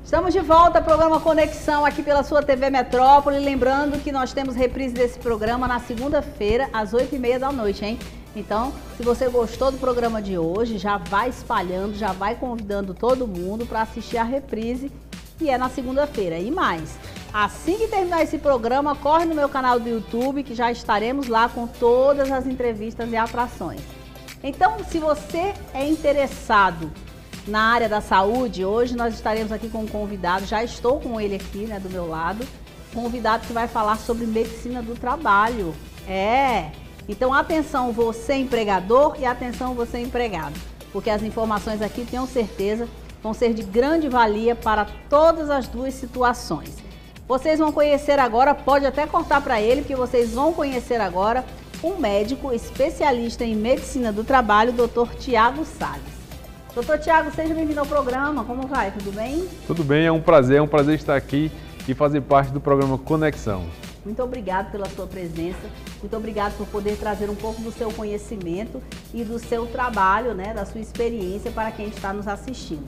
Estamos de volta ao programa Conexão aqui pela sua TV Metrópole. Lembrando que nós temos reprise desse programa na segunda-feira, às 8h30 da noite, hein? Então, se você gostou do programa de hoje, já vai espalhando, já vai convidando todo mundo para assistir a reprise, que é na segunda-feira. E mais, assim que terminar esse programa, corre no meu canal do YouTube, que já estaremos lá com todas as entrevistas e atrações. Então, se você é interessado na área da saúde, hoje nós estaremos aqui com um convidado, já estou com ele aqui, né, do meu lado, convidado que vai falar sobre medicina do trabalho. Então atenção você empregador e atenção você empregado, porque as informações aqui, tenho certeza, vão ser de grande valia para todas as duas situações. Vocês vão conhecer agora, pode até cortar para ele, porque vocês vão conhecer agora um médico especialista em medicina do trabalho, Dr. Tiago Salles. Doutor Tiago, seja bem-vindo ao programa. Como vai? Tudo bem? Tudo bem, é um prazer estar aqui e fazer parte do programa Conexão. Muito obrigado pela sua presença, muito obrigado por poder trazer um pouco do seu conhecimento e do seu trabalho, né, da sua experiência para quem está nos assistindo.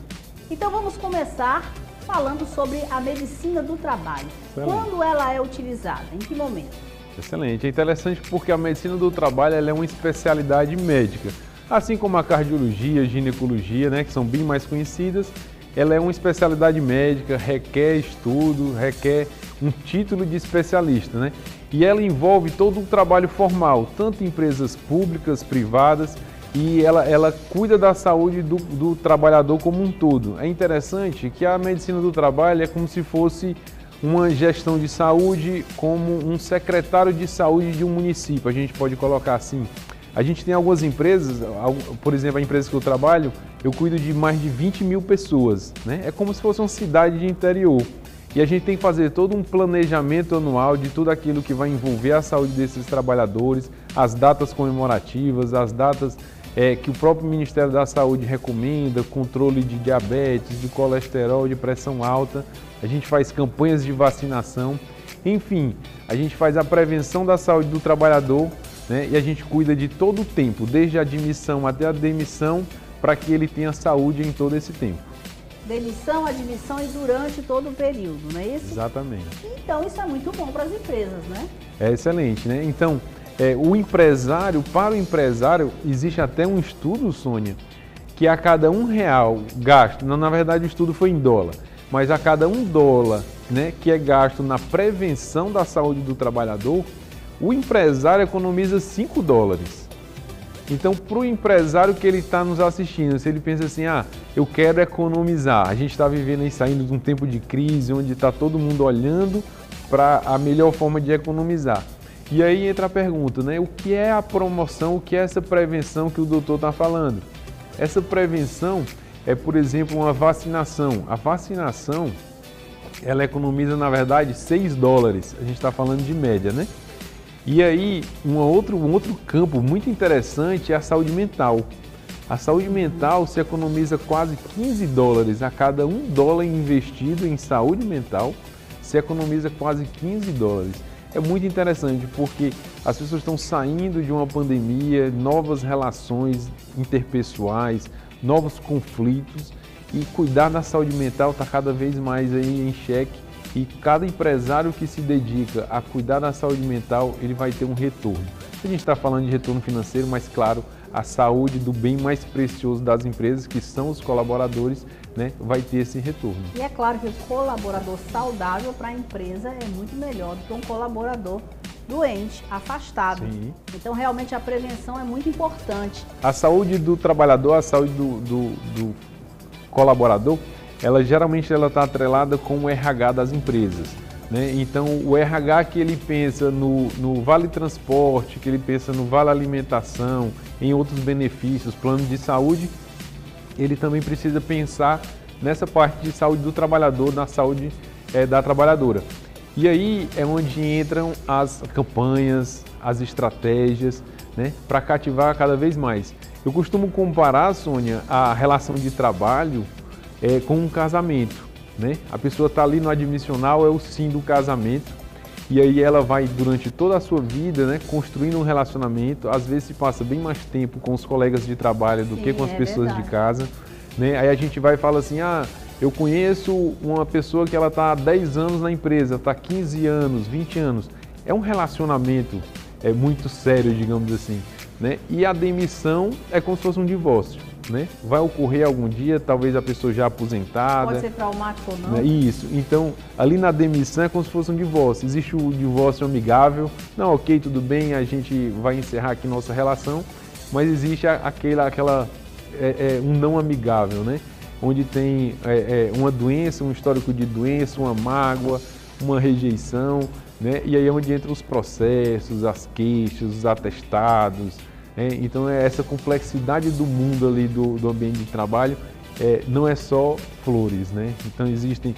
Então vamos começar falando sobre a medicina do trabalho. Excelente. Quando ela é utilizada? Em que momento? Excelente, é interessante porque a medicina do trabalho ela é uma especialidade médica. Assim como a cardiologia, a ginecologia, né, que são bem mais conhecidas, ela é uma especialidade médica, requer estudo, requer um título de especialista, né? E ela envolve todo o trabalho formal, tanto em empresas públicas, privadas, e ela cuida da saúde do trabalhador como um todo. É interessante que a medicina do trabalho é como se fosse uma gestão de saúde, como um secretário de saúde de um município, a gente pode colocar assim. A gente tem algumas empresas, por exemplo, a empresa que eu trabalho, eu cuido de mais de 20 mil pessoas, né? É como se fosse uma cidade de interior. E a gente tem que fazer todo um planejamento anual de tudo aquilo que vai envolver a saúde desses trabalhadores, as datas comemorativas, as datas que o próprio Ministério da Saúde recomenda, controle de diabetes, de colesterol, de pressão alta. A gente faz campanhas de vacinação. Enfim, a gente faz a prevenção da saúde do trabalhador, né? E a gente cuida de todo o tempo, desde a admissão até a demissão, para que ele tenha saúde em todo esse tempo. Demissão, admissão e durante todo o período, não é isso? Exatamente. Então isso é muito bom para as empresas, né? É excelente, né? Então, o empresário, para o empresário, existe até um estudo, Sônia, que a cada R$1 gasto, na verdade o estudo foi em dólar, mas a cada $1, né, que é gasto na prevenção da saúde do trabalhador, o empresário economiza $5. Então, para o empresário que ele está nos assistindo, se ele pensa assim, eu quero economizar, a gente está vivendo e saindo de um tempo de crise, onde está todo mundo olhando para a melhor forma de economizar. E aí entra a pergunta, né? O que é a promoção, o que é essa prevenção que o doutor está falando? Essa prevenção é, por exemplo, uma vacinação. A vacinação, ela economiza, na verdade, $6. A gente está falando de média, né? E aí, um outro campo muito interessante é a saúde mental. A saúde mental se economiza quase $15 a cada $1 investido em saúde mental, se economiza quase $15. É muito interessante porque as pessoas estão saindo de uma pandemia, novas relações interpessoais, novos conflitos, e cuidar da saúde mental está cada vez mais aí em xeque. E cada empresário que se dedica a cuidar da saúde mental, ele vai ter um retorno. A gente está falando de retorno financeiro, mas claro, a saúde do bem mais precioso das empresas, que são os colaboradores, né, vai ter esse retorno. E é claro que o colaborador saudável para a empresa é muito melhor do que um colaborador doente, afastado. Sim. Então realmente a prevenção é muito importante. A saúde do trabalhador, a saúde do colaborador, ela geralmente está atrelada com o RH das empresas, né? Então o RH que ele pensa no vale transporte, que ele pensa no vale alimentação, em outros benefícios, plano de saúde, ele também precisa pensar nessa parte de saúde do trabalhador, na saúde da trabalhadora. E aí é onde entram as campanhas, as estratégias, né, para cativar cada vez mais. Eu costumo comparar, Sônia, a relação de trabalho com um casamento, né? A pessoa está ali no admissional, é o sim do casamento, e aí ela vai durante toda a sua vida, né, construindo um relacionamento, às vezes se passa bem mais tempo com os colegas de trabalho do que com as pessoas de casa, né? Aí a gente vai e fala assim, Eu conheço uma pessoa que ela está há 10 anos na empresa, está há 15 anos, 20 anos. É um relacionamento muito sério, digamos assim, né? E a demissão é como se fosse um divórcio, né? Vai ocorrer algum dia, talvez a pessoa já aposentada. Pode ser traumático ou não. Né? Isso. Então, ali na demissão é como se fosse um divórcio. Existe o divórcio amigável. Não, ok, tudo bem, a gente vai encerrar aqui nossa relação, mas existe um não amigável, né? Onde tem uma doença, um histórico de doença, uma mágoa, uma rejeição, né? E aí é onde entram os processos, as queixas, os atestados, né? Então essa complexidade do mundo ali do ambiente de trabalho não é só flores, né? Então existem,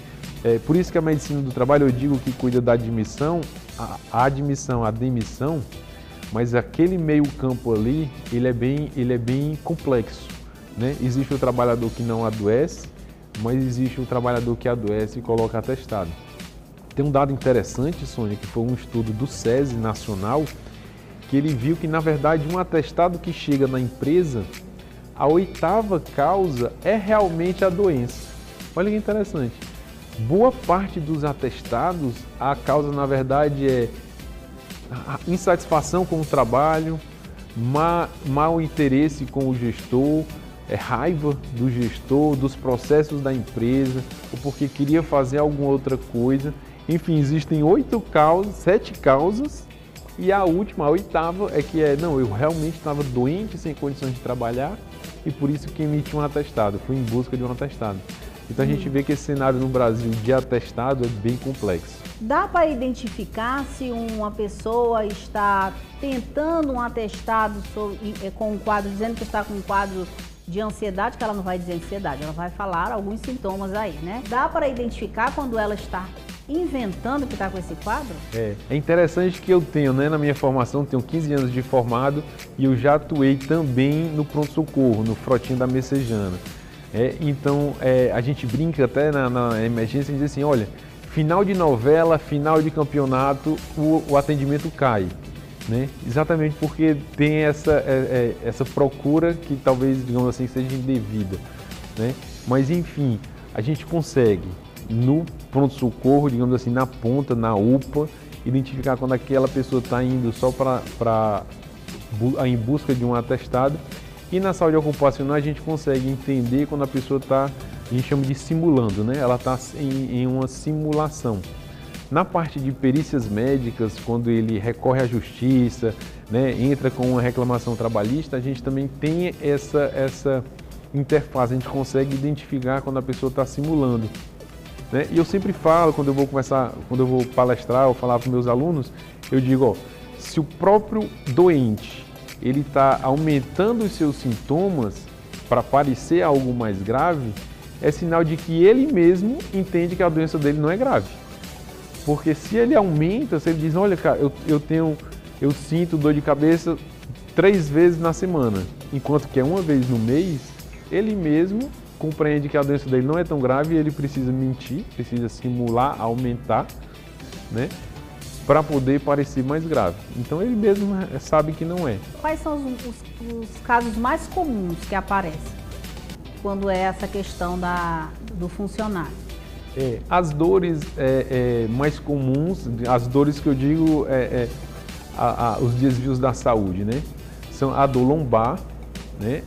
por isso que a medicina do trabalho, eu digo que cuida da admissão, a admissão, a demissão, mas aquele meio campo ali, ele é bem complexo. Né? Existe o trabalhador que não adoece, mas existe o trabalhador que adoece e coloca atestado. Tem um dado interessante, Sônia, que foi um estudo do SESI nacional, que ele viu que, na verdade, um atestado que chega na empresa, a 8ª causa é realmente a doença. Olha que interessante. Boa parte dos atestados, a causa, na verdade, é a insatisfação com o trabalho, mau interesse com o gestor, raiva do gestor, dos processos da empresa, ou porque queria fazer alguma outra coisa. Enfim, existem 7 causas, e a última, a 8ª, é que não, eu realmente estava doente, sem condições de trabalhar, e por isso que emiti um atestado, fui em busca de um atestado. Então a gente vê que esse cenário no Brasil de atestado é bem complexo. Dá para identificar se uma pessoa está tentando um atestado com um quadro, dizendo que está com um quadro de ansiedade, que ela não vai dizer ansiedade, ela vai falar alguns sintomas aí, né? Dá para identificar quando ela está inventando que está com esse quadro? É interessante que eu tenho, né, na minha formação, tenho 15 anos de formado e eu já atuei também no pronto-socorro, no Frotinho da Messejana. Então, a gente brinca até na emergência e diz assim, olha, final de novela, final de campeonato, o atendimento cai. Né? Exatamente porque tem essa procura que talvez, digamos assim, seja indevida. Né? Mas, enfim, a gente consegue, no pronto-socorro, digamos assim, na ponta, na UPA, identificar quando aquela pessoa está indo só em busca de um atestado. E na saúde ocupacional a gente consegue entender quando a pessoa está, a gente chama de simulando, né? Ela está em uma simulação. Na parte de perícias médicas, quando ele recorre à justiça, né, entra com uma reclamação trabalhista, a gente também tem essa interface, a gente consegue identificar quando a pessoa está simulando. Né? E eu sempre falo, quando eu vou palestrar ou falar para os meus alunos, eu digo, se o próprio doente ele está aumentando os seus sintomas para parecer algo mais grave, é sinal de que ele mesmo entende que a doença dele não é grave. Porque se ele aumenta, se ele diz, olha, cara, eu sinto dor de cabeça 3 vezes na semana, enquanto que é 1 vez no mês, ele mesmo compreende que a doença dele não é tão grave e ele precisa mentir, precisa simular, aumentar, né, para poder parecer mais grave. Então ele mesmo sabe que não é. Quais são os casos mais comuns que aparecem quando é essa questão do funcionário? As dores mais comuns, as dores que eu digo, os desvios da saúde, né? São a dor lombar, né?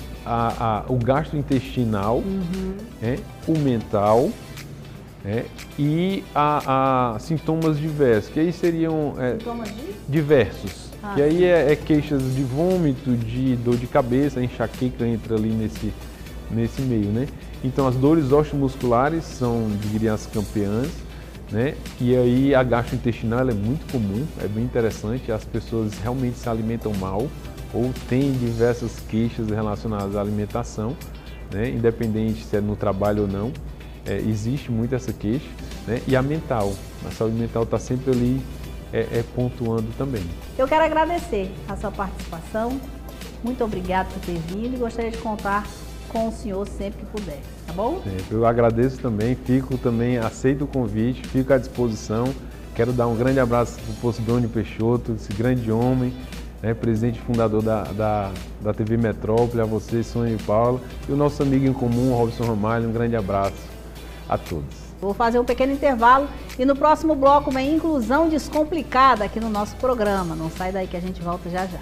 O gastrointestinal, o mental, e sintomas diversos, que aí seriam sintomas diversos. Que aí queixas de vômito, de dor de cabeça, a enxaqueca entra ali nesse meio, né? Então as dores osteomusculares são, diria, as campeãs, né? E aí a gastrointestinal ela é muito comum, é bem interessante, as pessoas realmente se alimentam mal ou têm diversas queixas relacionadas à alimentação, né? Independente se é no trabalho ou não, existe muito essa queixa, né? E a mental, a saúde mental está sempre ali pontuando também. Eu quero agradecer a sua participação, muito obrigado por ter vindo e gostaria de contar com o senhor sempre que puder, tá bom? Eu agradeço também, aceito o convite, fico à disposição. Quero dar um grande abraço para o Posidônio Peixoto, esse grande homem, né, presidente e fundador da TV Metrópole, a você, Sônia e Paula, e o nosso amigo em comum, Robson Ramalho, um grande abraço. a todos. Vou fazer um pequeno intervalo e no próximo bloco vem Inclusão Descomplicada aqui no nosso programa. Não sai daí que a gente volta já já.